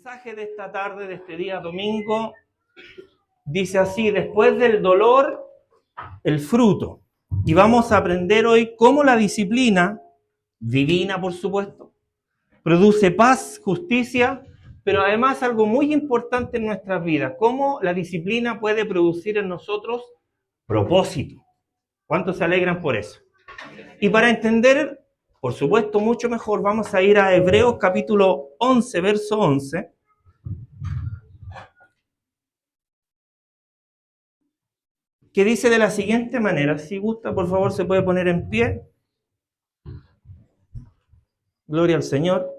mensaje de esta tarde, de este día domingo, dice así: después del dolor, el fruto. Y vamos a aprender hoy cómo la disciplina, divina por supuesto, produce paz, justicia, pero además algo muy importante en nuestras vidas: cómo la disciplina puede producir en nosotros propósito. ¿Cuántos se alegran por eso? Y para entender, por supuesto, mucho mejor, vamos a ir a Hebreos capítulo 11, verso 11. Que dice de la siguiente manera. Si gusta, por favor, se puede poner en pie. Gloria al Señor.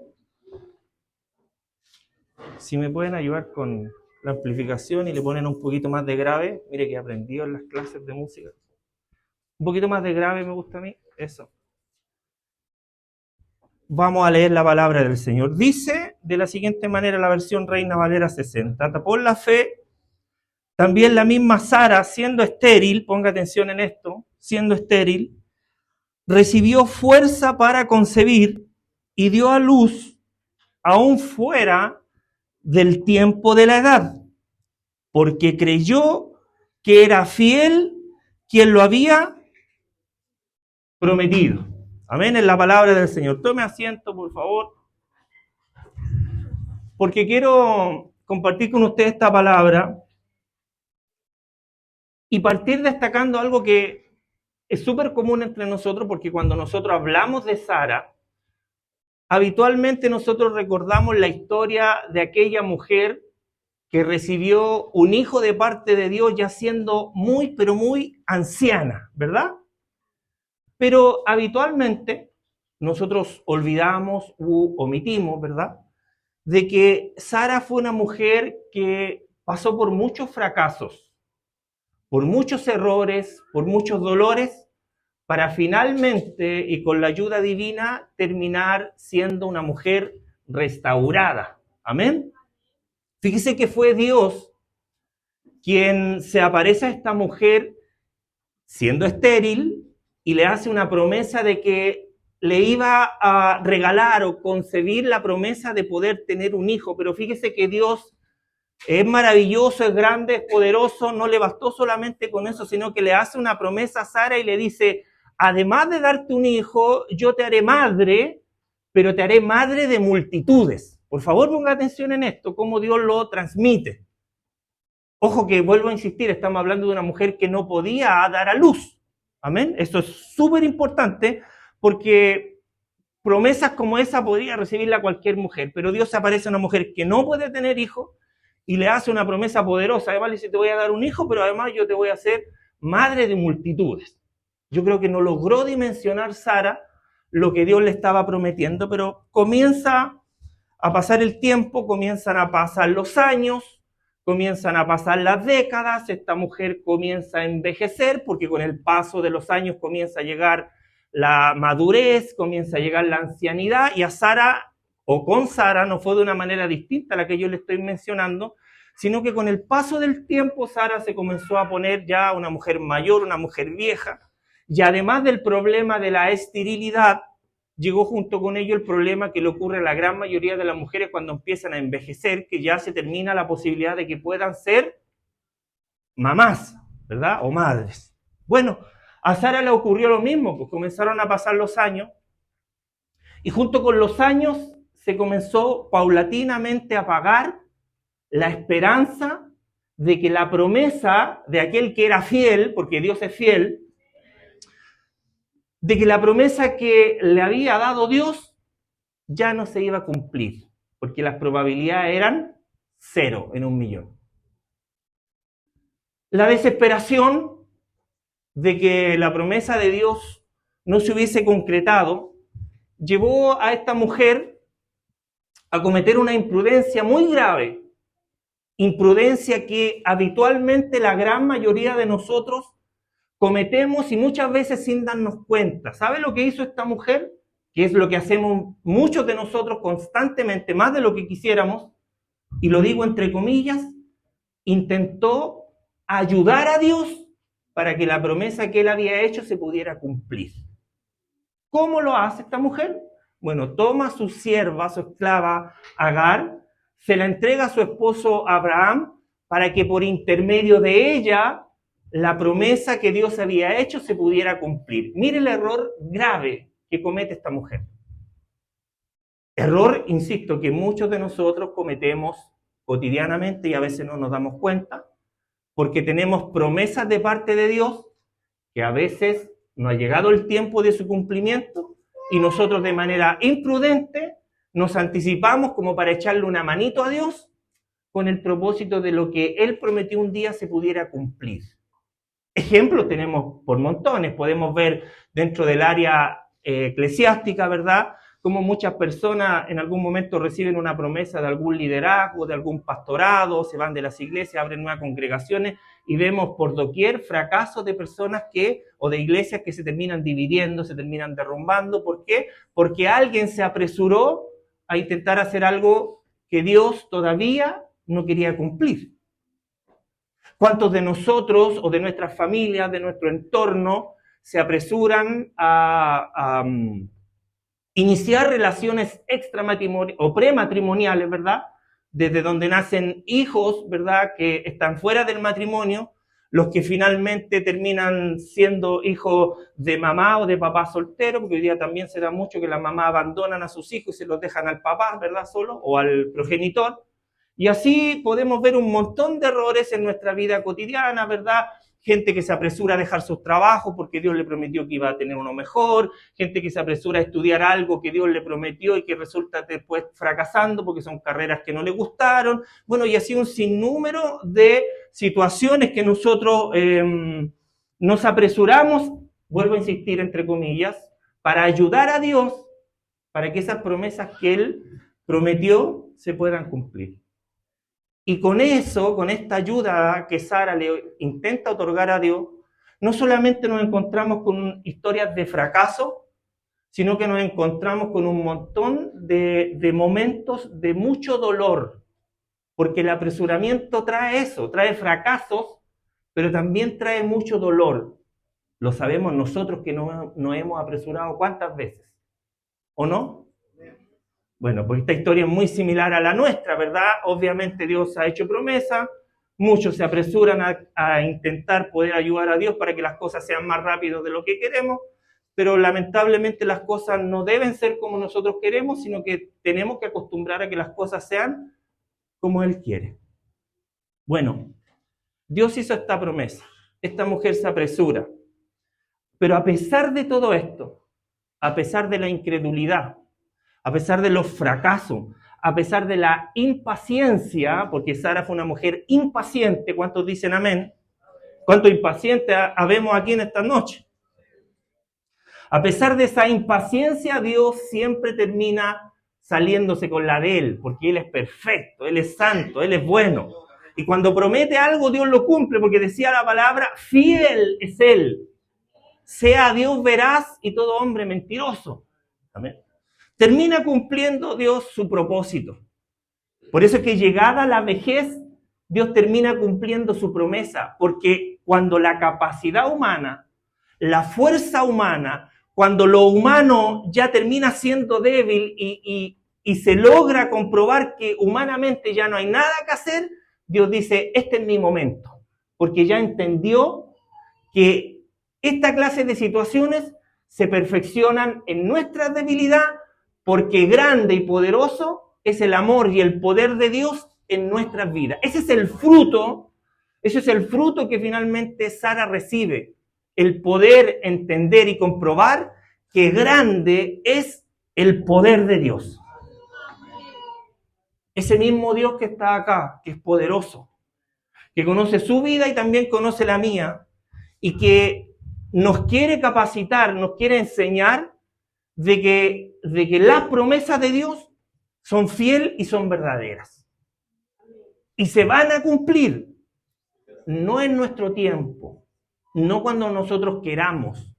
Si me pueden ayudar con la amplificación y le ponen un poquito más de grave. Mire que he aprendido en las clases de música. Un poquito más de grave me gusta a mí. Eso. Vamos a leer la palabra del Señor. Dice de la siguiente manera la versión Reina Valera 60. Por la fe, también la misma Sara, siendo estéril, ponga atención en esto, siendo estéril, recibió fuerza para concebir y dio a luz aún fuera del tiempo de la edad, porque creyó que era fiel quien lo había prometido. Amén, es la palabra del Señor. Tome asiento, por favor, porque quiero compartir con usted esta palabra y partir destacando algo que es súper común entre nosotros, porque cuando nosotros hablamos de Sara, habitualmente nosotros recordamos la historia de aquella mujer que recibió un hijo de parte de Dios ya siendo muy, pero muy anciana, ¿verdad? Pero habitualmente nosotros olvidamos u omitimos, ¿verdad?, de que Sara fue una mujer que pasó por muchos fracasos, por muchos errores, por muchos dolores, para finalmente, y con la ayuda divina, terminar siendo una mujer restaurada. Amén. Fíjese que fue Dios quien se aparece a esta mujer siendo estéril y le hace una promesa de que le iba a regalar o concebir la promesa de poder tener un hijo. Pero fíjese que Dios es maravilloso, es grande, es poderoso. No le bastó solamente con eso, sino que le hace una promesa a Sara y le dice: además de darte un hijo, yo te haré madre, pero te haré madre de multitudes. Por favor, ponga atención en esto, cómo Dios lo transmite. Ojo que vuelvo a insistir, estamos hablando de una mujer que no podía dar a luz. Amén. Esto es súper importante porque promesas como esa podría recibirla cualquier mujer, pero Dios aparece a una mujer que no puede tener hijos y le hace una promesa poderosa. Además le dice: te voy a dar un hijo, pero además yo te voy a hacer madre de multitudes. Yo creo que no logró dimensionar Sara lo que Dios le estaba prometiendo, pero comienza a pasar el tiempo, comienzan a pasar los años, comienzan a pasar las décadas, esta mujer comienza a envejecer, porque con el paso de los años comienza a llegar la madurez, comienza a llegar la ancianidad, y a Sara, o con Sara, no fue de una manera distinta a la que yo le estoy mencionando, sino que con el paso del tiempo Sara se comenzó a poner ya una mujer mayor, una mujer vieja, y además del problema de la esterilidad, llegó junto con ello el problema que le ocurre a la gran mayoría de las mujeres cuando empiezan a envejecer, que ya se termina la posibilidad de que puedan ser mamás, ¿verdad? O madres. Bueno, a Sara le ocurrió lo mismo, pues comenzaron a pasar los años, y junto con los años se comenzó paulatinamente a apagar la esperanza de que la promesa de aquel que era fiel, porque Dios es fiel, de que la promesa que le había dado Dios ya no se iba a cumplir, porque las probabilidades eran 0 en 1.000.000. La desesperación de que la promesa de Dios no se hubiese concretado llevó a esta mujer a cometer una imprudencia muy grave, imprudencia que habitualmente la gran mayoría de nosotros cometemos y muchas veces sin darnos cuenta. ¿Sabe lo que hizo esta mujer? Que es lo que hacemos muchos de nosotros constantemente, más de lo que quisiéramos, y lo digo entre comillas, intentó ayudar a Dios para que la promesa que él había hecho se pudiera cumplir. ¿Cómo lo hace esta mujer? Bueno, toma a su sierva, su esclava Agar, se la entrega a su esposo Abraham para que por intermedio de ella la promesa que Dios había hecho se pudiera cumplir. Mire el error grave que comete esta mujer. Error, insisto, que muchos de nosotros cometemos cotidianamente y a veces no nos damos cuenta, porque tenemos promesas de parte de Dios que a veces no ha llegado el tiempo de su cumplimiento y nosotros de manera imprudente nos anticipamos como para echarle una manito a Dios con el propósito de lo que Él prometió un día se pudiera cumplir. Ejemplos tenemos por montones, podemos ver dentro del área eclesiástica, ¿verdad?, como muchas personas en algún momento reciben una promesa de algún liderazgo, de algún pastorado, se van de las iglesias, abren nuevas congregaciones y vemos por doquier fracasos de personas o de iglesias que se terminan dividiendo, se terminan derrumbando. ¿Por qué? Porque alguien se apresuró a intentar hacer algo que Dios todavía no quería cumplir. ¿Cuántos de nosotros o de nuestras familias, de nuestro entorno, se apresuran a iniciar relaciones extramatrimoniales o prematrimoniales, ¿verdad? Desde donde nacen hijos, ¿verdad?, que están fuera del matrimonio, los que finalmente terminan siendo hijos de mamá o de papá soltero, porque hoy día también se da mucho que las mamás abandonan a sus hijos y se los dejan al papá, ¿verdad?, solo, o al progenitor. Y así podemos ver un montón de errores en nuestra vida cotidiana, ¿verdad? Gente que se apresura a dejar sus trabajos porque Dios le prometió que iba a tener uno mejor, gente que se apresura a estudiar algo que Dios le prometió y que resulta después fracasando porque son carreras que no le gustaron. Bueno, y así un sinnúmero de situaciones que nosotros nos apresuramos, vuelvo a insistir entre comillas, para ayudar a Dios, para que esas promesas que Él prometió se puedan cumplir. Y con eso, con esta ayuda que Sara le intenta otorgar a Dios, no solamente nos encontramos con historias de fracaso, sino que nos encontramos con un montón de momentos de mucho dolor, porque el apresuramiento trae eso, trae fracasos, pero también trae mucho dolor. Lo sabemos nosotros que nos hemos apresurado cuántas veces, ¿o no? Bueno, pues esta historia es muy similar a la nuestra, ¿verdad? Obviamente Dios ha hecho promesa, muchos se apresuran a intentar poder ayudar a Dios para que las cosas sean más rápidas de lo que queremos, pero lamentablemente las cosas no deben ser como nosotros queremos, sino que tenemos que acostumbrar a que las cosas sean como Él quiere. Bueno, Dios hizo esta promesa, esta mujer se apresura, pero a pesar de todo esto, a pesar de la incredulidad, a pesar de los fracasos, a pesar de la impaciencia, porque Sara fue una mujer impaciente, ¿cuántos dicen amén? ¿Cuántos impacientes habemos aquí en esta noche? A pesar de esa impaciencia, Dios siempre termina saliéndose con la de Él, porque Él es perfecto, Él es santo, Él es bueno. Y cuando promete algo, Dios lo cumple, porque decía la palabra, fiel es Él. Sea Dios veraz y todo hombre mentiroso. Amén. Termina cumpliendo Dios su propósito. Por eso es que llegada la vejez, Dios termina cumpliendo su promesa, porque cuando la capacidad humana, la fuerza humana, cuando lo humano ya termina siendo débil y se logra comprobar que humanamente ya no hay nada que hacer, Dios dice, este es mi momento, porque ya entendió que esta clase de situaciones se perfeccionan en nuestra debilidad, porque grande y poderoso es el amor y el poder de Dios en nuestras vidas. Ese es el fruto que finalmente Sara recibe, el poder entender y comprobar que grande es el poder de Dios. Ese mismo Dios que está acá, que es poderoso, que conoce su vida y también conoce la mía, y que nos quiere capacitar, nos quiere enseñar de que las promesas de Dios son fieles y son verdaderas. Y se van a cumplir, no en nuestro tiempo, no cuando nosotros queramos,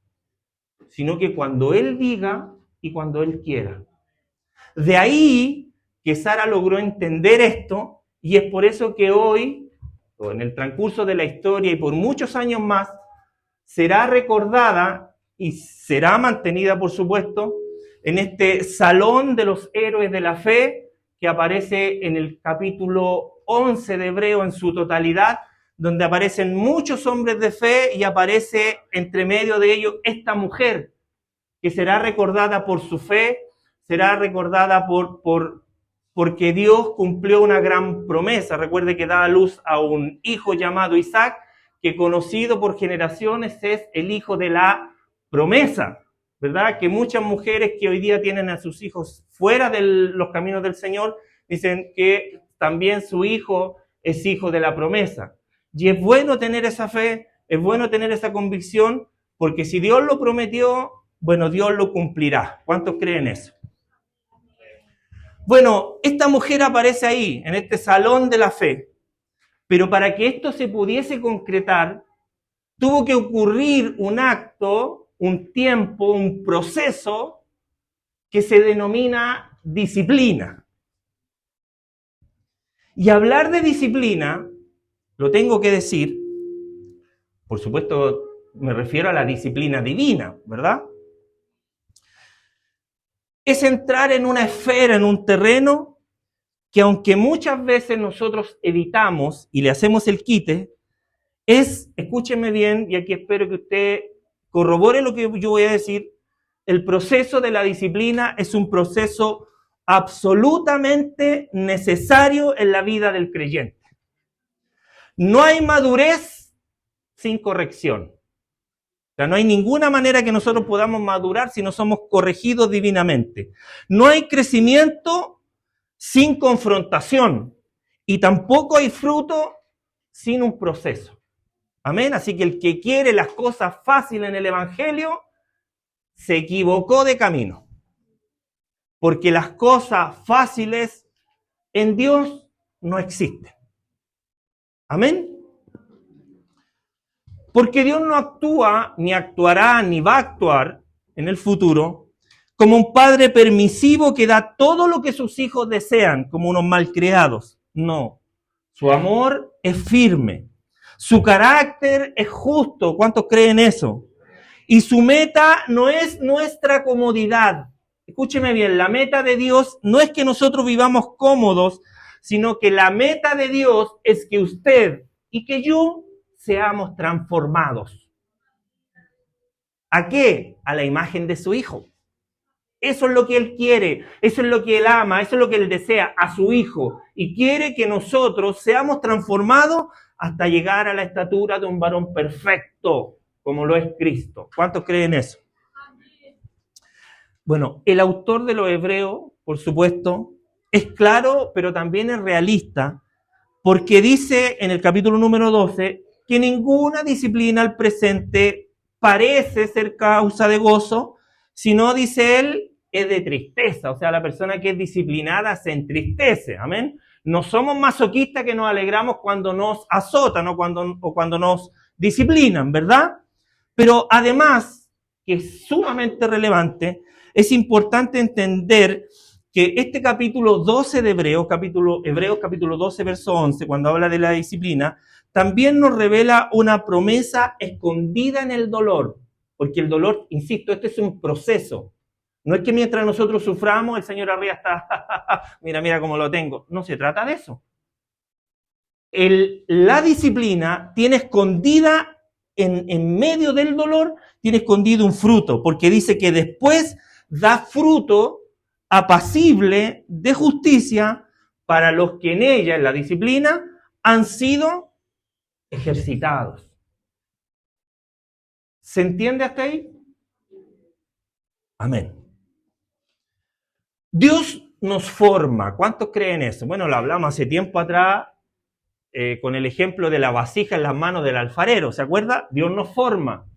sino que cuando Él diga y cuando Él quiera. De ahí que Sara logró entender esto, y es por eso que hoy, o en el transcurso de la historia y por muchos años más, será recordada y será mantenida, por supuesto, en este salón de los héroes de la fe que aparece en el capítulo 11 de Hebreo en su totalidad, donde aparecen muchos hombres de fe y aparece entre medio de ellos esta mujer, que será recordada por su fe, será recordada porque Dios cumplió una gran promesa. Recuerde que da a luz a un hijo llamado Isaac, que conocido por generaciones es el hijo de la promesa, ¿verdad? Que muchas mujeres que hoy día tienen a sus hijos fuera de los caminos del Señor, dicen que también su hijo es hijo de la promesa. Y es bueno tener esa fe, es bueno tener esa convicción, porque si Dios lo prometió, bueno, Dios lo cumplirá. ¿Cuántos creen eso? Bueno, esta mujer aparece ahí, en este salón de la fe. Pero para que esto se pudiese concretar, tuvo que ocurrir un acto, un tiempo, un proceso que se denomina disciplina. Y hablar de disciplina, lo tengo que decir, por supuesto me refiero a la disciplina divina, ¿verdad? Es entrar en una esfera, en un terreno que aunque muchas veces nosotros evitamos y le hacemos el quite, escúcheme bien, y aquí espero que usted corrobore lo que yo voy a decir, el proceso de la disciplina es un proceso absolutamente necesario en la vida del creyente. No hay madurez sin corrección. O sea, no hay ninguna manera que nosotros podamos madurar si no somos corregidos divinamente. No hay crecimiento sin confrontación, y tampoco hay fruto sin un proceso. Amén. Así que el que quiere las cosas fáciles en el Evangelio se equivocó de camino, porque las cosas fáciles en Dios no existen. Amén. Porque Dios no actúa, ni actuará, ni va a actuar en el futuro como un padre permisivo que da todo lo que sus hijos desean, como unos malcriados. No, su amor es firme, su carácter es justo. ¿Cuántos creen eso? Y su meta no es nuestra comodidad. Escúcheme bien, la meta de Dios no es que nosotros vivamos cómodos, sino que la meta de Dios es que usted y que yo seamos transformados. ¿A qué? A la imagen de su Hijo. Eso es lo que Él quiere, eso es lo que Él ama, eso es lo que Él desea a su Hijo. Y quiere que nosotros seamos transformados hasta llegar a la estatura de un varón perfecto, como lo es Cristo. ¿Cuántos creen eso? Bueno, el autor de los Hebreos, por supuesto, es claro, pero también es realista, porque dice en el capítulo número 12 que ninguna disciplina al presente parece ser causa de gozo, sino, dice él, es de tristeza. O sea, la persona que es disciplinada se entristece. Amén. No somos masoquistas que nos alegramos cuando nos azotan o cuando nos disciplinan, ¿verdad? Pero además, que es sumamente relevante, es importante entender que este capítulo 12 de Hebreos capítulo 12, verso 11, cuando habla de la disciplina, también nos revela una promesa escondida en el dolor. Porque el dolor, insisto, este es un proceso. No es que mientras nosotros suframos, el Señor arriba está, mira cómo lo tengo. No se trata de eso. La disciplina tiene escondida, en medio del dolor, tiene escondido un fruto, porque dice que después da fruto apacible de justicia para los que en ella, en la disciplina, han sido ejercitados. ¿Se entiende hasta ahí? Amén. Dios nos forma. ¿Cuántos creen eso? Bueno, lo hablamos hace tiempo atrás con el ejemplo de la vasija en las manos del alfarero. ¿Se acuerda? Dios nos forma.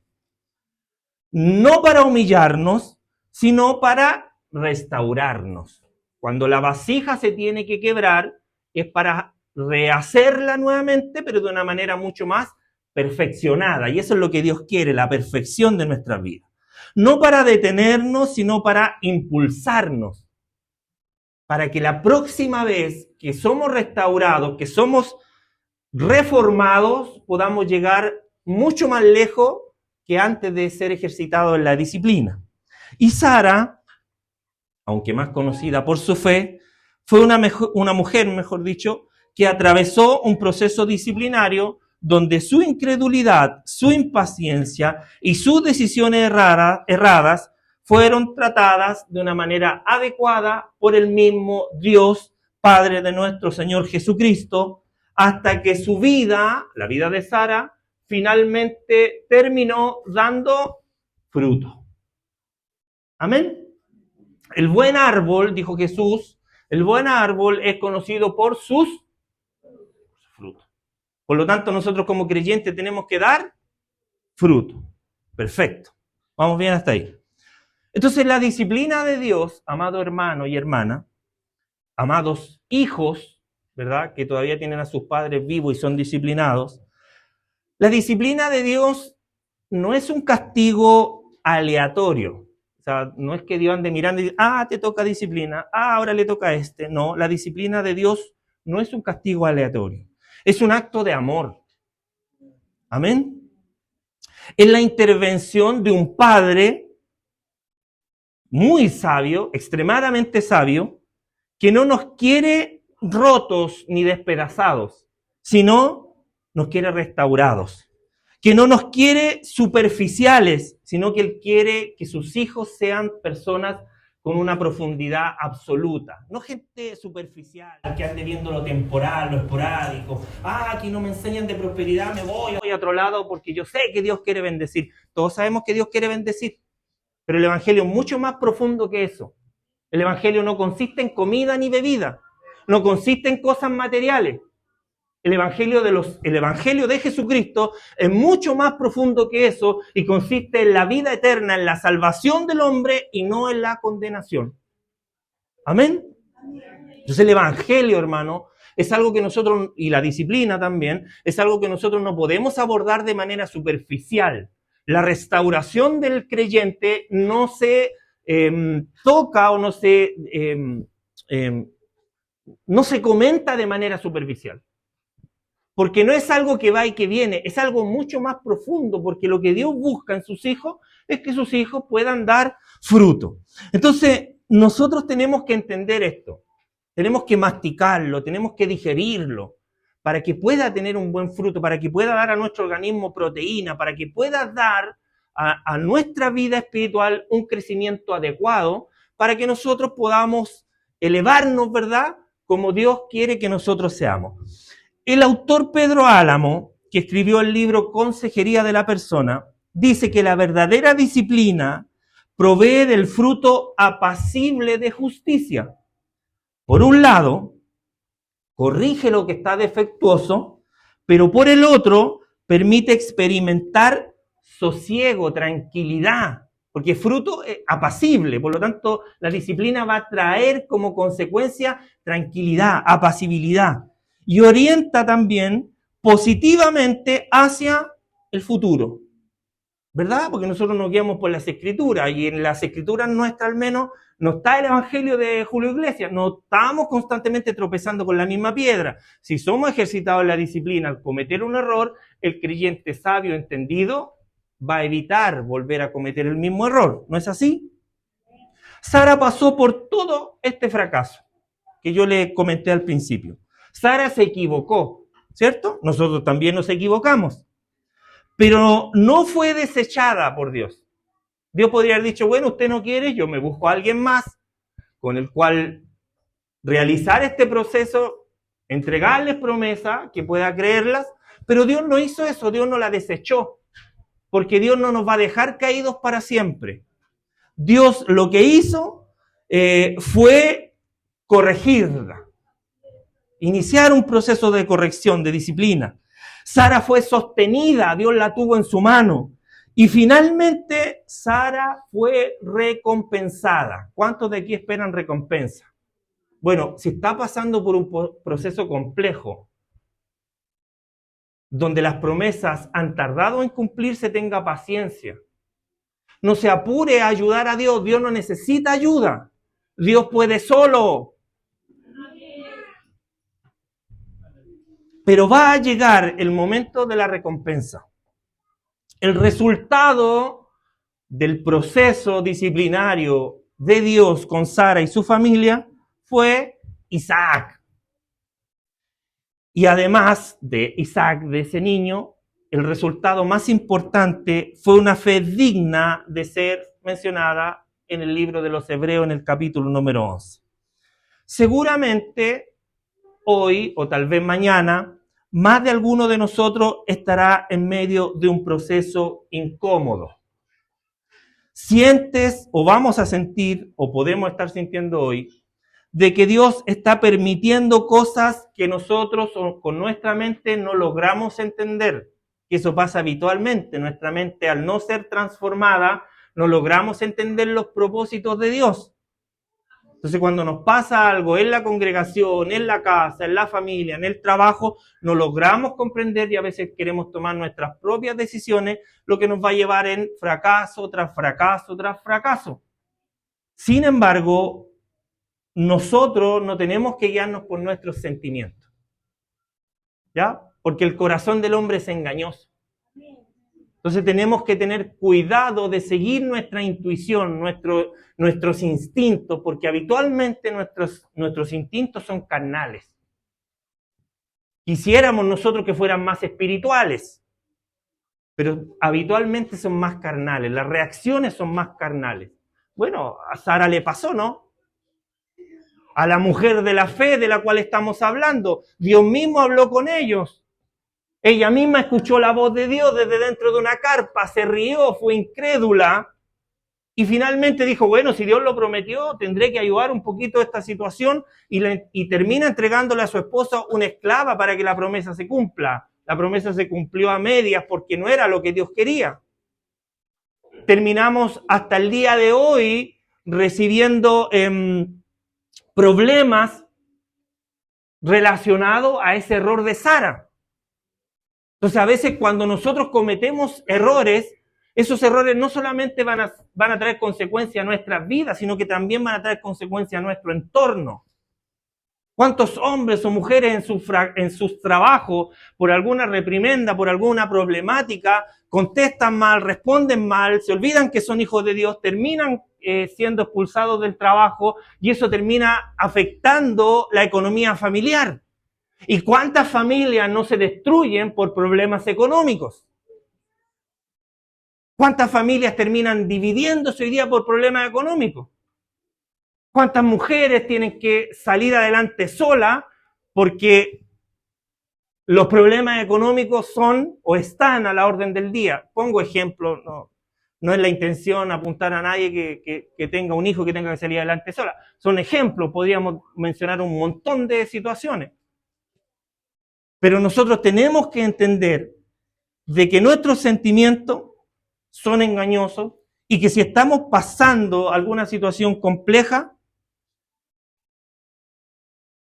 No para humillarnos, sino para restaurarnos. Cuando la vasija se tiene que quebrar, es para rehacerla nuevamente, pero de una manera mucho más perfeccionada. Y eso es lo que Dios quiere, la perfección de nuestra vida. No para detenernos, sino para impulsarnos. Para que la próxima vez que somos restaurados, que somos reformados, podamos llegar mucho más lejos que antes de ser ejercitados en la disciplina. Y Sara, aunque más conocida por su fe, Fue una mujer, mejor dicho, que atravesó un proceso disciplinario donde su incredulidad, su impaciencia y sus decisiones erradas fueron tratadas de una manera adecuada por el mismo Dios, Padre de nuestro Señor Jesucristo, hasta que su vida, la vida de Sara, finalmente terminó dando fruto. Amén. El buen árbol, dijo Jesús, el buen árbol es conocido por sus frutos. Por lo tanto, nosotros como creyentes tenemos que dar fruto. Perfecto. Vamos bien hasta ahí. Entonces, la disciplina de Dios, amado hermano y hermana, amados hijos, ¿verdad? Que todavía tienen a sus padres vivos y son disciplinados. La disciplina de Dios no es un castigo aleatorio. O sea, no es que Dios ande mirando y dice, te toca disciplina, ahora le toca a este. No, la disciplina de Dios no es un castigo aleatorio. Es un acto de amor. Amén. Es la intervención de un padre muy sabio, extremadamente sabio, que no nos quiere rotos ni despedazados, sino nos quiere restaurados. Que no nos quiere superficiales, sino que Él quiere que sus hijos sean personas con una profundidad absoluta. No gente superficial, que ande viendo lo temporal, lo esporádico. Aquí no me enseñan de prosperidad, me voy a otro lado porque yo sé que Dios quiere bendecir. Todos sabemos que Dios quiere bendecir, pero el Evangelio es mucho más profundo que eso. El Evangelio no consiste en comida ni bebida, no consiste en cosas materiales. El Evangelio de Jesucristo es mucho más profundo que eso y consiste en la vida eterna, en la salvación del hombre y no en la condenación. ¿Amén? Entonces el Evangelio, hermano, es algo que nosotros, y la disciplina también, es algo que nosotros no podemos abordar de manera superficial. La restauración del creyente no se toca o no se comenta de manera superficial. Porque no es algo que va y que viene, es algo mucho más profundo, porque lo que Dios busca en sus hijos es que sus hijos puedan dar fruto. Entonces, nosotros tenemos que entender esto, tenemos que masticarlo, tenemos que digerirlo, para que pueda tener un buen fruto, para que pueda dar a nuestro organismo proteína, para que pueda dar a nuestra vida espiritual un crecimiento adecuado, para que nosotros podamos elevarnos, ¿verdad?, como Dios quiere que nosotros seamos. El autor Pedro Álamo, que escribió el libro Consejería de la Persona, dice que la verdadera disciplina provee del fruto apacible de justicia. Por un lado, corrige lo que está defectuoso, pero por el otro, permite experimentar sosiego, tranquilidad, porque es fruto apacible. Por lo tanto, la disciplina va a traer como consecuencia tranquilidad, apacibilidad. Y orienta también positivamente hacia el futuro, ¿verdad? Porque nosotros nos guiamos por las Escrituras, y en las Escrituras nuestras al menos no está el Evangelio de Julio Iglesias, no estamos constantemente tropezando con la misma piedra. Si somos ejercitados en la disciplina al cometer un error, el creyente sabio, entendido, va a evitar volver a cometer el mismo error. ¿No es así? Sara pasó por todo este fracaso que yo le comenté al principio. Sara se equivocó, ¿cierto? Nosotros también nos equivocamos. Pero no fue desechada por Dios. Dios podría haber dicho, bueno, usted no quiere, yo me busco a alguien más con el cual realizar este proceso, entregarles promesas que pueda creerlas, pero Dios no hizo eso, Dios no la desechó, porque Dios no nos va a dejar caídos para siempre. Dios lo que hizo fue corregirla. Iniciar un proceso de corrección, de disciplina. Sara fue sostenida, Dios la tuvo en su mano. Y finalmente Sara fue recompensada. ¿Cuántos de aquí esperan recompensa? Bueno, si está pasando por un proceso complejo, donde las promesas han tardado en cumplirse, tenga paciencia. No se apure a ayudar a Dios, Dios no necesita ayuda. Dios puede solo. Pero va a llegar el momento de la recompensa. El resultado del proceso disciplinario de Dios con Sara y su familia fue Isaac. Y además de Isaac, de ese niño, el resultado más importante fue una fe digna de ser mencionada en el libro de los Hebreos en el capítulo número 11. Seguramente hoy o tal vez mañana, más de alguno de nosotros estará en medio de un proceso incómodo. Sientes o vamos a sentir o podemos estar sintiendo hoy de que Dios está permitiendo cosas que nosotros con nuestra mente no logramos entender. Que eso pasa habitualmente. Nuestra mente, al no ser transformada, no logramos entender los propósitos de Dios. Entonces, cuando nos pasa algo en la congregación, en la casa, en la familia, en el trabajo, no logramos comprender y a veces queremos tomar nuestras propias decisiones, lo que nos va a llevar en fracaso tras fracaso tras fracaso. Sin embargo, nosotros no tenemos que guiarnos por nuestros sentimientos, ¿ya? Porque el corazón del hombre es engañoso. Entonces tenemos que tener cuidado de seguir nuestra intuición, nuestros instintos, porque habitualmente nuestros instintos son carnales. Quisiéramos nosotros que fueran más espirituales, pero habitualmente son más carnales, las reacciones son más carnales. Bueno, a Sara le pasó, ¿no? A la mujer de la fe de la cual estamos hablando. Dios mismo habló con ellos. Ella misma escuchó la voz de Dios desde dentro de una carpa, se rió, fue incrédula y finalmente dijo, bueno, si Dios lo prometió, tendré que ayudar un poquito a esta situación y termina entregándole a su esposa una esclava para que la promesa se cumpla. La promesa se cumplió a medias porque no era lo que Dios quería. Terminamos hasta el día de hoy recibiendo problemas relacionados a ese error de Sara. Entonces, a veces cuando nosotros cometemos errores, esos errores no solamente van a traer consecuencias a nuestras vidas, sino que también van a traer consecuencias a nuestro entorno. ¿Cuántos hombres o mujeres en sus trabajos, por alguna reprimenda, por alguna problemática, contestan mal, responden mal, se olvidan que son hijos de Dios, terminan siendo expulsados del trabajo y eso termina afectando la economía familiar? ¿Y cuántas familias no se destruyen por problemas económicos? ¿Cuántas familias terminan dividiéndose hoy día por problemas económicos? ¿Cuántas mujeres tienen que salir adelante solas porque los problemas económicos son o están a la orden del día? Pongo ejemplo, no es la intención apuntar a nadie que tenga un hijo que tenga que salir adelante sola. Son ejemplos, podríamos mencionar un montón de situaciones. Pero nosotros tenemos que entender de que nuestros sentimientos son engañosos y que si estamos pasando alguna situación compleja,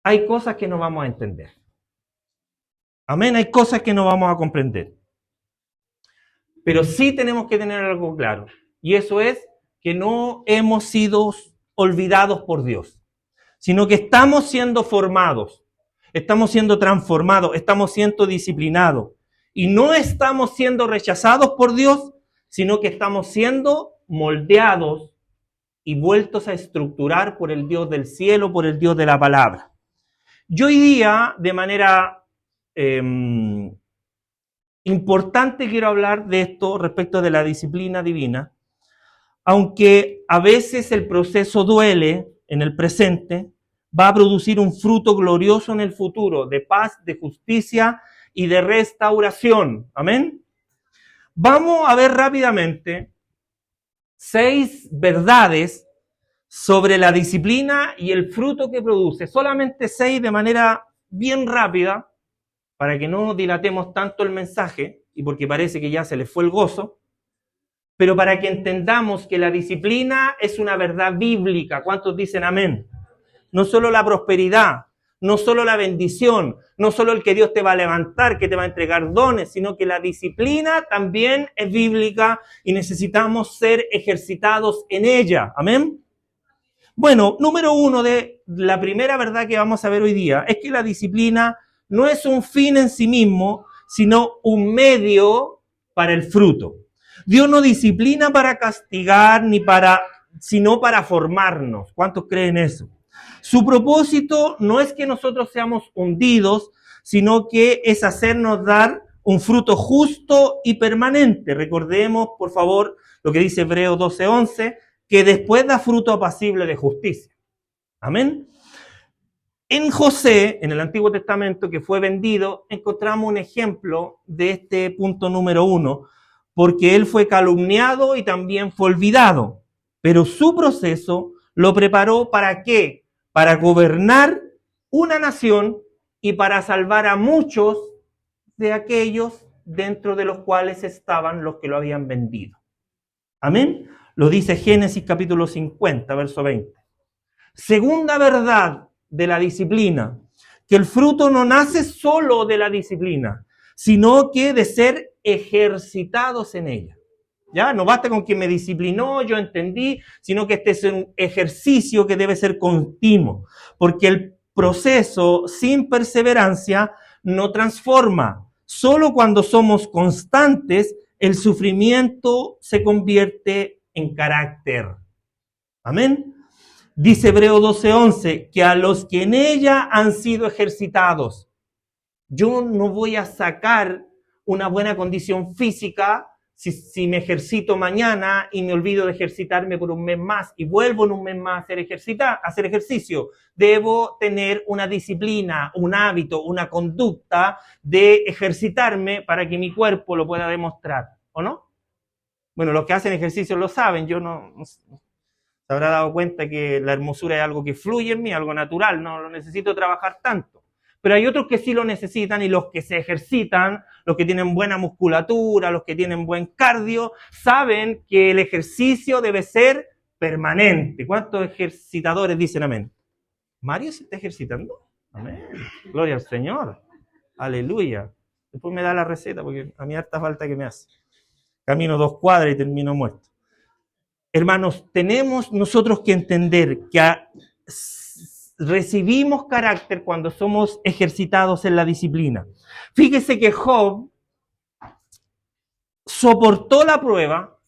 hay cosas que no vamos a entender. Amén, hay cosas que no vamos a comprender. Pero sí tenemos que tener algo claro, y eso es que no hemos sido olvidados por Dios, sino que estamos siendo formados, estamos siendo transformados, estamos siendo disciplinados, y no estamos siendo rechazados por Dios, sino que estamos siendo moldeados y vueltos a estructurar por el Dios del cielo, por el Dios de la palabra. Yo hoy día, de manera importante, quiero hablar de esto respecto de la disciplina divina, aunque a veces el proceso duele en el presente, va a producir un fruto glorioso en el futuro, de paz, de justicia y de restauración. Amén. Vamos a ver rápidamente 6 verdades sobre la disciplina y el fruto que produce. Solamente 6 de manera bien rápida, para que no dilatemos tanto el mensaje, y porque parece que ya se les fue el gozo, pero para que entendamos que la disciplina es una verdad bíblica. ¿Cuántos dicen amén? No solo la prosperidad, no solo la bendición, no solo el que Dios te va a levantar, que te va a entregar dones, sino que la disciplina también es bíblica y necesitamos ser ejercitados en ella. ¿Amén? Bueno, número 1 de la primera verdad que vamos a ver hoy día es que la disciplina no es un fin en sí mismo, sino un medio para el fruto. Dios no disciplina para castigar, sino para formarnos. ¿Cuántos creen eso? Su propósito no es que nosotros seamos hundidos, sino que es hacernos dar un fruto justo y permanente. Recordemos, por favor, lo que dice Hebreos 12:11, que después da fruto apacible de justicia. Amén. En José, en el Antiguo Testamento, que fue vendido, encontramos un ejemplo de este punto número 1, porque él fue calumniado y también fue olvidado. Pero su proceso lo preparó ¿para qué? Para gobernar una nación y para salvar a muchos de aquellos dentro de los cuales estaban los que lo habían vendido. Amén. Lo dice Génesis capítulo 50, verso 20. Segunda verdad de la disciplina, que el fruto no nace solo de la disciplina, sino que de ser ejercitados en ella. Ya, no basta con que me disciplinó, yo entendí, sino que este es un ejercicio que debe ser continuo, porque el proceso sin perseverancia no transforma. Solo cuando somos constantes, el sufrimiento se convierte en carácter. Amén. Dice Hebreos 12:11, que a los que en ella han sido ejercitados. Yo no voy a sacar una buena condición física si me ejercito mañana y me olvido de ejercitarme por un mes más y vuelvo en un mes más a hacer ejercicio. Debo tener una disciplina, un hábito, una conducta de ejercitarme para que mi cuerpo lo pueda demostrar, ¿o no? Bueno, los que hacen ejercicio lo saben, yo no se habrá dado cuenta que la hermosura es algo que fluye en mí, algo natural, no lo necesito trabajar tanto. Pero hay otros que sí lo necesitan y los que se ejercitan, los que tienen buena musculatura, los que tienen buen cardio, saben que el ejercicio debe ser permanente. ¿Cuántos ejercitadores dicen amén? ¿Mario se está ejercitando? Amén. Gloria al Señor. Aleluya. Después me da la receta porque a mí harta falta que me hace. Camino 2 cuadras y termino muerto. Hermanos, tenemos nosotros que entender que recibimos carácter cuando somos ejercitados en la disciplina. Fíjese que Job soportó la prueba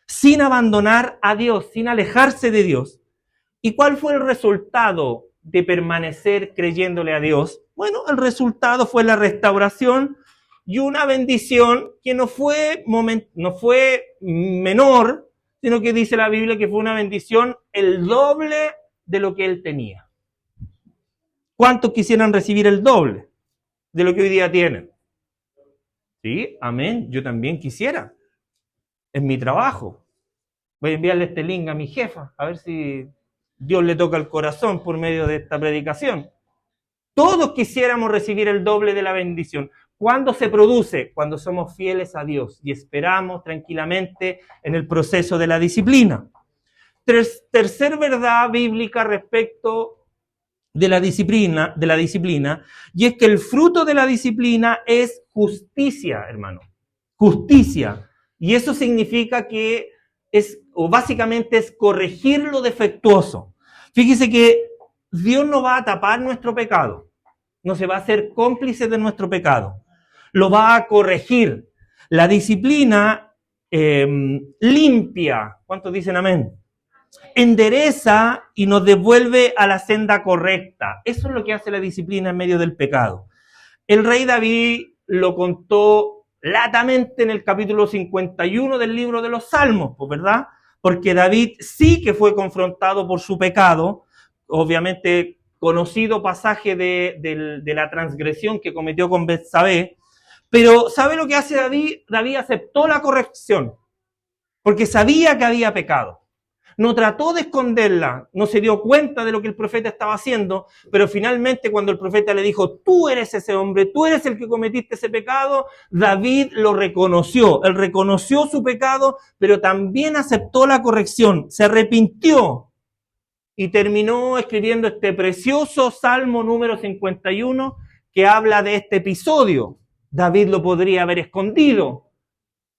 sin abandonar a Dios, sin alejarse de Dios. ¿Y cuál fue el resultado de permanecer creyéndole a Dios? Bueno, el resultado fue la restauración y una bendición que no fue menor, sino que dice la Biblia que fue una bendición el doble de lo que él tenía. ¿Cuántos quisieran recibir el doble de lo que hoy día tienen? Sí, amén, yo también quisiera. Es mi trabajo. Voy a enviarle este link a mi jefa, a ver si Dios le toca el corazón por medio de esta predicación. Todos quisiéramos recibir el doble de la bendición. ¿Cuándo se produce? Cuando somos fieles a Dios y esperamos tranquilamente en el proceso de la disciplina. Tercer verdad bíblica respecto de la disciplina, y es que el fruto de la disciplina es justicia, hermano. Justicia. Y eso significa que básicamente es corregir lo defectuoso. Fíjese que Dios no va a tapar nuestro pecado. No se va a hacer cómplice de nuestro pecado. Lo va a corregir. La disciplina limpia. ¿Cuántos dicen amén? Endereza y nos devuelve a la senda correcta. Eso es lo que hace la disciplina en medio del pecado. El rey David lo contó latamente en el capítulo 51 del libro de los Salmos, ¿verdad? Porque David sí que fue confrontado por su pecado, obviamente conocido pasaje de la transgresión que cometió con Betsabé, pero ¿sabe lo que hace David? David aceptó la corrección, porque sabía que había pecado. No trató de esconderla, no se dio cuenta de lo que el profeta estaba haciendo, pero finalmente cuando el profeta le dijo, tú eres ese hombre, tú eres el que cometiste ese pecado, David lo reconoció. Él reconoció su pecado, pero también aceptó la corrección, se arrepintió y terminó escribiendo este precioso Salmo número 51 que habla de este episodio. David lo podría haber escondido,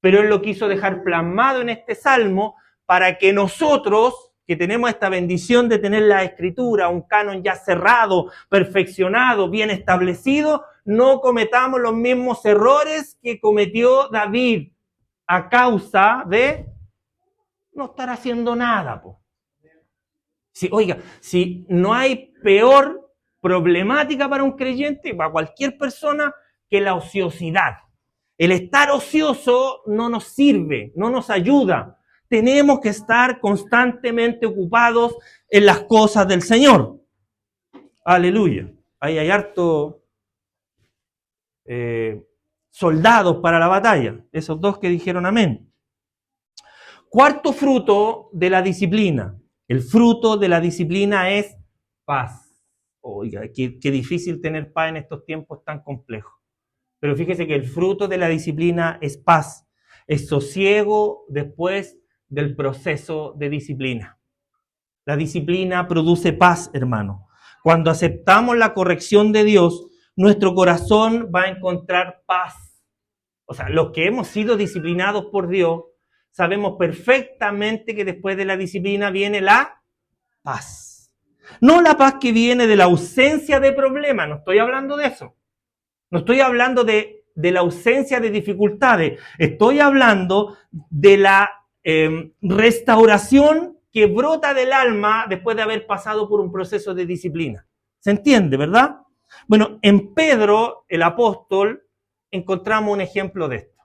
pero él lo quiso dejar plasmado en este Salmo para que nosotros, que tenemos esta bendición de tener la Escritura, un canon ya cerrado, perfeccionado, bien establecido, no cometamos los mismos errores que cometió David a causa de no estar haciendo nada. Si no hay peor problemática para un creyente, para cualquier persona, que la ociosidad. El estar ocioso no nos sirve, no nos ayuda. Tenemos que estar constantemente ocupados en las cosas del Señor. Aleluya. Ahí hay harto soldados para la batalla. Esos dos que dijeron amén. Cuarto fruto de la disciplina. El fruto de la disciplina es paz. Oiga, qué difícil tener paz en estos tiempos tan complejos. Pero fíjese que el fruto de la disciplina es paz. Es sosiego después del proceso de disciplina. La disciplina produce paz, hermano. Cuando aceptamos la corrección de Dios, nuestro corazón va a encontrar paz. O sea, los que hemos sido disciplinados por Dios, sabemos perfectamente que después de la disciplina viene la paz. No la paz que viene de la ausencia de problemas, no estoy hablando de eso. No estoy hablando de la ausencia de dificultades. Estoy hablando de la restauración que brota del alma después de haber pasado por un proceso de disciplina. ¿Se entiende, verdad? Bueno, en Pedro, el apóstol, encontramos un ejemplo de esto,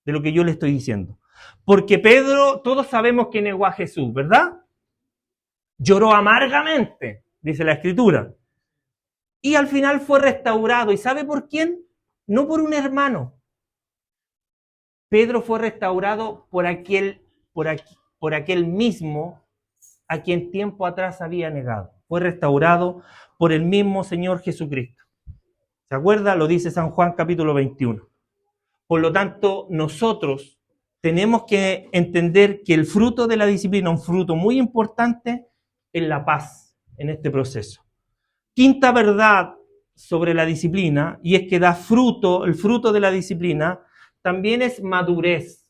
de lo que yo le estoy diciendo. Porque Pedro, todos sabemos que negó a Jesús, ¿verdad? Lloró amargamente, dice la Escritura. Y al final fue restaurado. ¿Y sabe por quién? No por un hermano. Pedro fue restaurado por aquel mismo a quien tiempo atrás había negado. Fue restaurado por el mismo Señor Jesucristo. ¿Se acuerda? Lo dice San Juan capítulo 21. Por lo tanto, nosotros tenemos que entender que el fruto de la disciplina, un fruto muy importante, es la paz en este proceso. Quinta verdad sobre la disciplina, y es que da fruto, el fruto de la disciplina, también es madurez.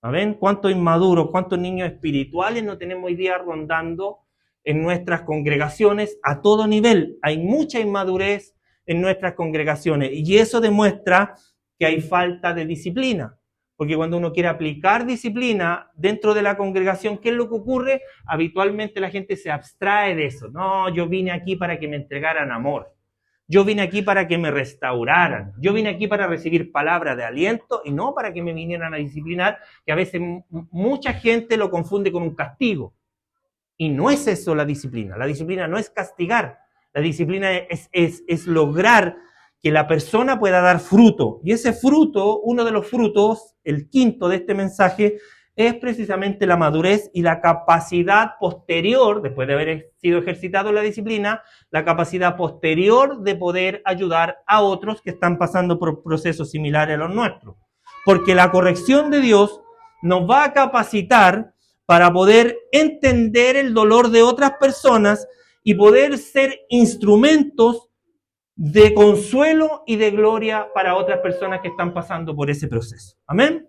¿Ven? ¿Cuántos inmaduros, cuántos niños espirituales no tenemos hoy día rondando en nuestras congregaciones a todo nivel? Hay mucha inmadurez en nuestras congregaciones y eso demuestra que hay falta de disciplina. Porque cuando uno quiere aplicar disciplina dentro de la congregación, ¿qué es lo que ocurre? Habitualmente la gente se abstrae de eso. No, yo vine aquí para que me entregaran amor. Yo vine aquí para que me restauraran. Yo vine aquí para recibir palabras de aliento y no para que me vinieran a disciplinar, que a veces mucha gente lo confunde con un castigo. Y no es eso la disciplina. La disciplina no es castigar. La disciplina es lograr que la persona pueda dar fruto. Y ese fruto, uno de los frutos, el quinto de este mensaje, es precisamente la madurez y la capacidad posterior, después de haber sido ejercitado la disciplina, la capacidad posterior de poder ayudar a otros que están pasando por procesos similares a los nuestros. Porque la corrección de Dios nos va a capacitar para poder entender el dolor de otras personas y poder ser instrumentos de consuelo y de gloria para otras personas que están pasando por ese proceso. ¿Amén?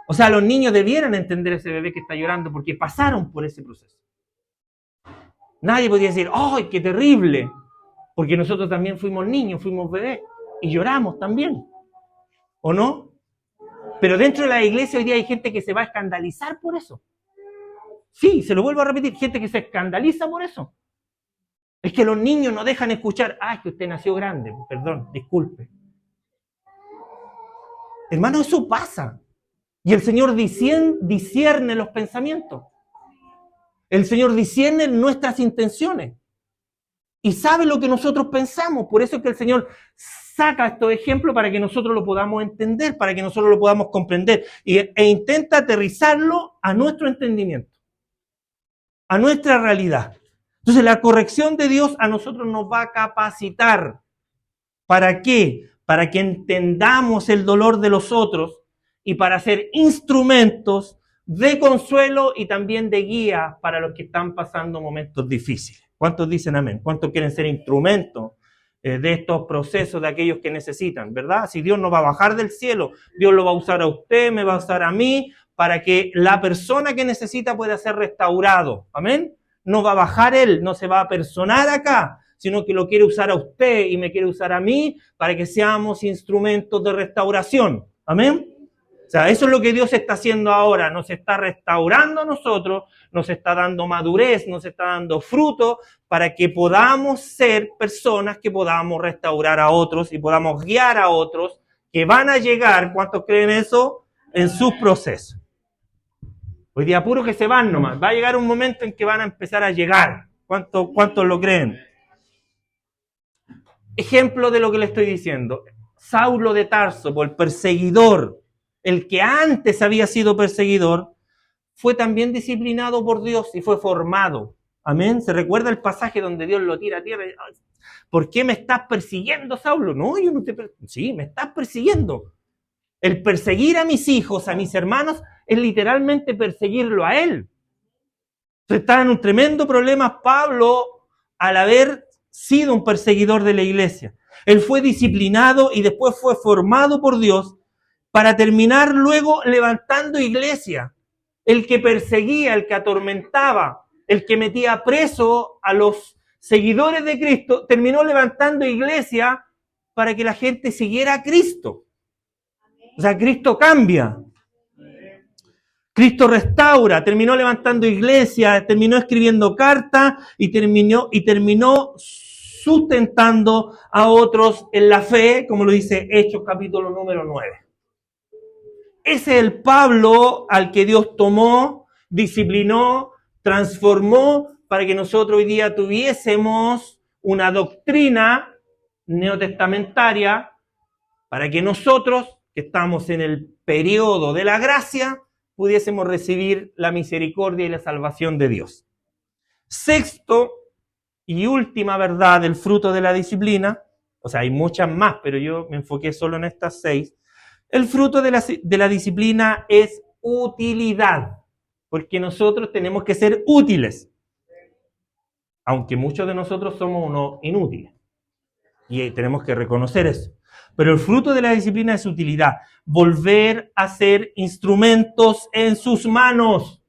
O sea, los niños debieran entender a ese bebé que está llorando porque pasaron por ese proceso. Nadie podía decir, ¡ay, qué terrible! Porque nosotros también fuimos niños, fuimos bebés y lloramos también. ¿O no? Pero dentro de la iglesia hoy día hay gente que se va a escandalizar por eso. Sí, se lo vuelvo a repetir, gente que se escandaliza por eso. Es que los niños no dejan escuchar, es que usted nació grande, perdón, disculpe. Hermano, eso pasa. Y el Señor discierne los pensamientos. El Señor discierne nuestras intenciones. Y sabe lo que nosotros pensamos. Por eso es que el Señor saca estos ejemplos para que nosotros lo podamos entender, para que nosotros lo podamos comprender. E intenta aterrizarlo a nuestro entendimiento, a nuestra realidad. Entonces la corrección de Dios a nosotros nos va a capacitar. ¿Para qué? Para que entendamos el dolor de los otros y para ser instrumentos de consuelo y también de guía para los que están pasando momentos difíciles. ¿Cuántos dicen amén? ¿Cuántos quieren ser instrumentos de estos procesos de aquellos que necesitan? ¿Verdad? Si Dios no va a bajar del cielo, Dios lo va a usar a usted, me va a usar a mí, para que la persona que necesita pueda ser restaurado. ¿Amén? No va a bajar Él, no se va a personar acá, sino que lo quiere usar a usted y me quiere usar a mí para que seamos instrumentos de restauración. ¿Amén? O sea, eso es lo que Dios está haciendo ahora, nos está restaurando a nosotros, nos está dando madurez, nos está dando fruto para que podamos ser personas que podamos restaurar a otros y podamos guiar a otros que van a llegar, ¿cuántos creen eso? En sus procesos. Hoy día puro que se van nomás, va a llegar un momento en que van a empezar a llegar. ¿Cuántos lo creen? Ejemplo de lo que le estoy diciendo. Saulo de Tarso, el perseguidor, el que antes había sido perseguidor, fue también disciplinado por Dios y fue formado. Amén. ¿Se recuerda el pasaje donde Dios lo tira a tierra? ¿Por qué me estás persiguiendo, Saulo? No, yo no te persiguiendo. Sí, me estás persiguiendo. El perseguir a mis hijos, a mis hermanos, es literalmente perseguirlo a él. Entonces está en un tremendo problema Pablo al haber sido un perseguidor de la iglesia. Él fue disciplinado y después fue formado por Dios para terminar luego levantando iglesia. El que perseguía, el que atormentaba, el que metía preso a los seguidores de Cristo, terminó levantando iglesia para que la gente siguiera a Cristo. O sea, Cristo cambia. Cristo restaura, terminó levantando iglesia, terminó escribiendo cartas y terminó sustentando a otros en la fe, como lo dice Hechos capítulo número 9. Ese es el Pablo al que Dios tomó, disciplinó, transformó para que nosotros hoy día tuviésemos una doctrina neotestamentaria, para que nosotros, que estamos en el periodo de la gracia, pudiésemos recibir la misericordia y la salvación de Dios. Sexto y última verdad del fruto de la disciplina, o sea, hay muchas más, pero yo me enfoqué solo en estas 6. El fruto de la disciplina es utilidad, porque nosotros tenemos que ser útiles, aunque muchos de nosotros somos unos inútiles, y tenemos que reconocer eso. Pero el fruto de la disciplina es utilidad, volver a ser instrumentos en sus manos.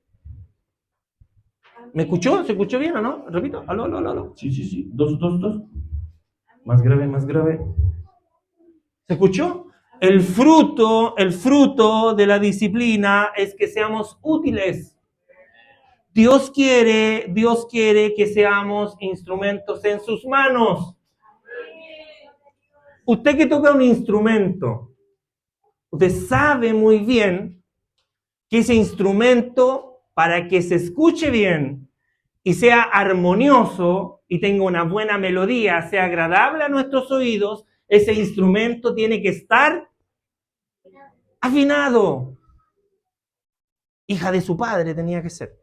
¿Me escuchó? ¿Se escuchó bien o no? Repito, aló, aló, aló. Sí. Dos. Más grave. ¿Se escuchó? El fruto de la disciplina es que seamos útiles. Dios quiere que seamos instrumentos en sus manos. Usted que toca un instrumento, usted sabe muy bien que ese instrumento, para que se escuche bien y sea armonioso y tenga una buena melodía, sea agradable a nuestros oídos, ese instrumento tiene que estar afinado. Hija de su padre tenía que ser.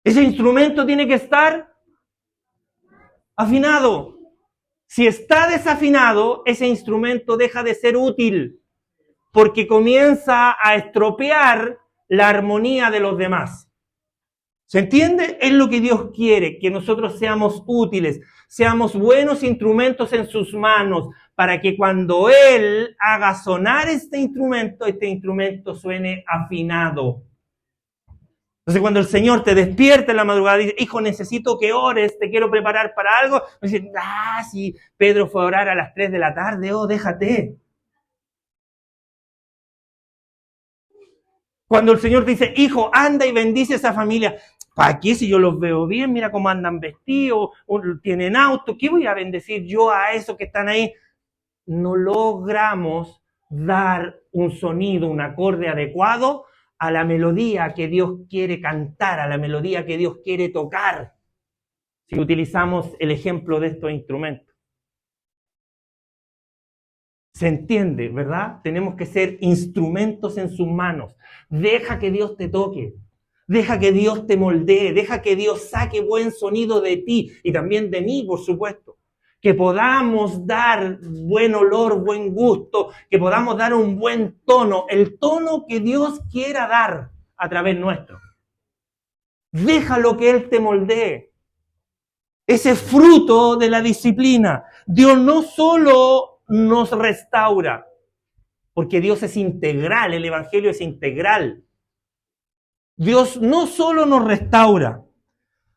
Ese instrumento tiene que estar afinado. Si está desafinado, ese instrumento deja de ser útil porque comienza a estropear la armonía de los demás. ¿Se entiende? Es lo que Dios quiere, que nosotros seamos útiles, seamos buenos instrumentos en sus manos, para que cuando Él haga sonar este instrumento suene afinado. Entonces cuando el Señor te despierta en la madrugada y dice, hijo, necesito que ores, te quiero preparar para algo, dice, sí, Pedro fue a orar a las 3 de la tarde, déjate. Cuando el Señor te dice, hijo, anda y bendice a esa familia, ¿para qué si yo los veo bien? Mira cómo andan vestidos, tienen auto, ¿qué voy a bendecir yo a esos que están ahí? No logramos dar un sonido, un acorde adecuado a la melodía que Dios quiere cantar, a la melodía que Dios quiere tocar, si utilizamos el ejemplo de estos instrumentos. ¿Se entiende, verdad? Tenemos que ser instrumentos en sus manos. Deja que Dios te toque. Deja que Dios te moldee. Deja que Dios saque buen sonido de ti y también de mí, por supuesto. Que podamos dar buen olor, buen gusto, que podamos dar un buen tono, el tono que Dios quiera dar a través nuestro. Déjalo que Él te moldee. Ese fruto de la disciplina. Dios no solo nos restaura, porque Dios es integral, el Evangelio es integral. Dios no solo nos restaura,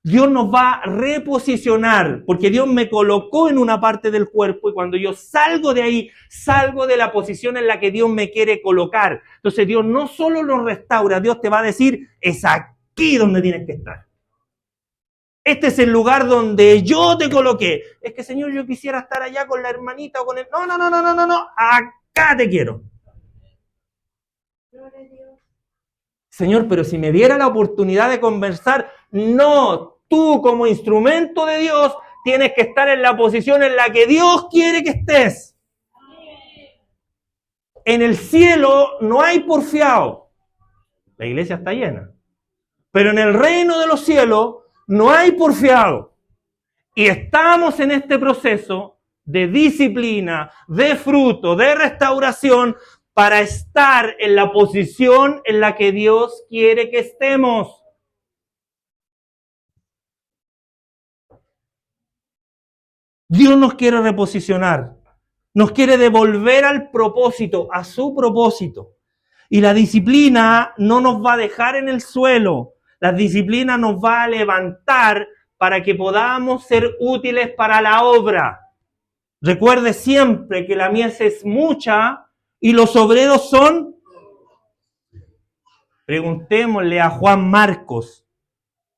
Dios nos va a reposicionar, porque Dios me colocó en una parte del cuerpo y cuando yo salgo de ahí, salgo de la posición en la que Dios me quiere colocar. Entonces Dios no solo nos restaura, Dios te va a decir, es aquí donde tienes que estar. Este es el lugar donde yo te coloqué. Es que, Señor, yo quisiera estar allá con la hermanita o con el... No, acá te quiero. Señor, pero si me diera la oportunidad de conversar, no, tú como instrumento de Dios tienes que estar en la posición en la que Dios quiere que estés. En el cielo no hay porfiado. La iglesia está llena. Pero en el reino de los cielos no hay porfiado. Y estamos en este proceso de disciplina, de fruto, de restauración, para estar en la posición en la que Dios quiere que estemos. Dios nos quiere reposicionar, nos quiere devolver al propósito, a su propósito. Y la disciplina no nos va a dejar en el suelo, la disciplina nos va a levantar para que podamos ser útiles para la obra. Recuerde siempre que la mies es mucha y los obreros son... Preguntémosle a Juan Marcos,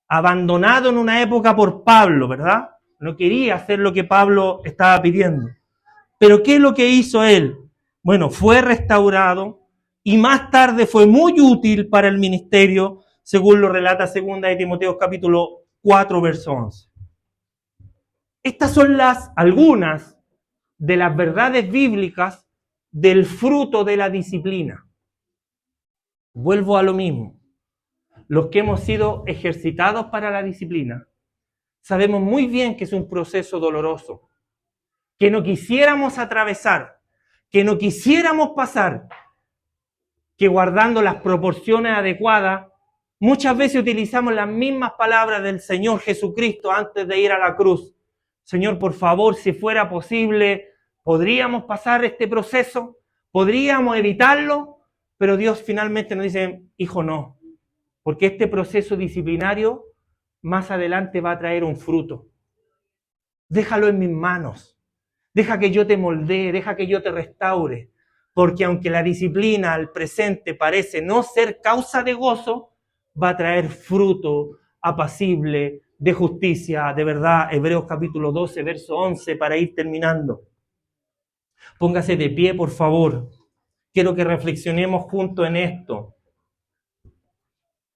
abandonado en una época por Pablo, ¿verdad? No quería hacer lo que Pablo estaba pidiendo. Pero ¿qué es lo que hizo él? Bueno, fue restaurado y más tarde fue muy útil para el ministerio, según lo relata 2 de Timoteo capítulo 4, verso 11. Estas son algunas de las verdades bíblicas del fruto de la disciplina. Vuelvo a lo mismo. Los que hemos sido ejercitados para la disciplina, sabemos muy bien que es un proceso doloroso, que no quisiéramos atravesar, que no quisiéramos pasar, que guardando las proporciones adecuadas, muchas veces utilizamos las mismas palabras del Señor Jesucristo antes de ir a la cruz. Señor, por favor, si fuera posible, ¿podríamos pasar este proceso? ¿Podríamos evitarlo? Pero Dios finalmente nos dice, hijo, no, porque este proceso disciplinario más adelante va a traer un fruto. Déjalo en mis manos. Deja que yo te moldee, deja que yo te restaure. Porque aunque la disciplina al presente parece no ser causa de gozo, va a traer fruto apacible de justicia, de verdad. Hebreos capítulo 12, verso 11, para ir terminando. Póngase de pie, por favor. Quiero que reflexionemos juntos en esto.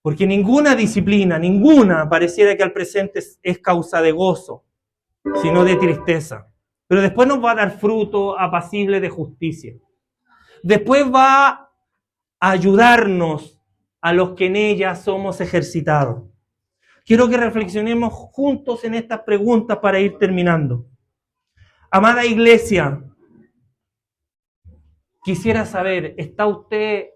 Porque ninguna disciplina, ninguna, pareciera que al presente es causa de gozo, sino de tristeza. Pero después nos va a dar fruto apacible de justicia. Después va a ayudarnos a los que en ella somos ejercitados. Quiero que reflexionemos juntos en estas preguntas para ir terminando. Amada iglesia, quisiera saber, ¿está usted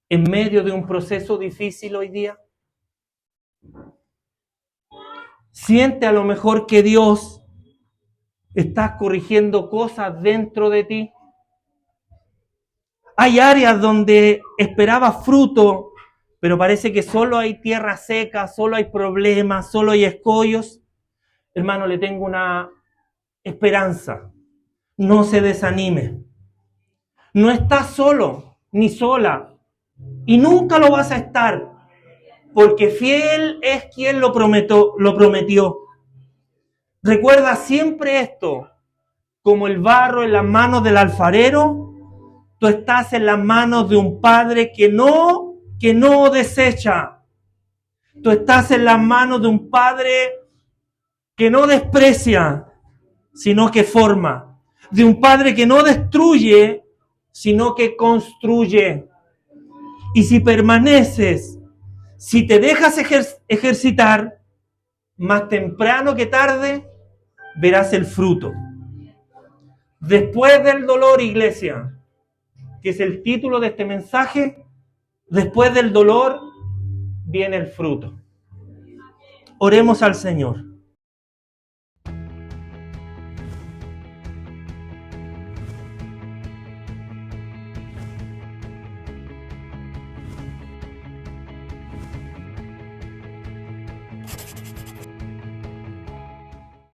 en medio de un proceso difícil hoy día? ¿Siente a lo mejor que Dios está corrigiendo cosas dentro de ti? Hay áreas donde esperabas fruto, pero parece que solo hay tierra seca, solo hay problemas, solo hay escollos. Hermano, le tengo una esperanza. No se desanime. No estás solo ni sola y nunca lo vas a estar, porque fiel es quien lo prometió. Recuerda siempre esto, como el barro en las manos del alfarero, tú estás en las manos de un Padre que no desecha. Tú estás en las manos de un Padre que no desprecia, sino que forma. De un Padre que no destruye, sino que construye. Y si permaneces, si te dejas ejercitar, más temprano que tarde, verás el fruto. Después del dolor, iglesia, que es el título de este mensaje, después del dolor viene el fruto. Oremos al Señor.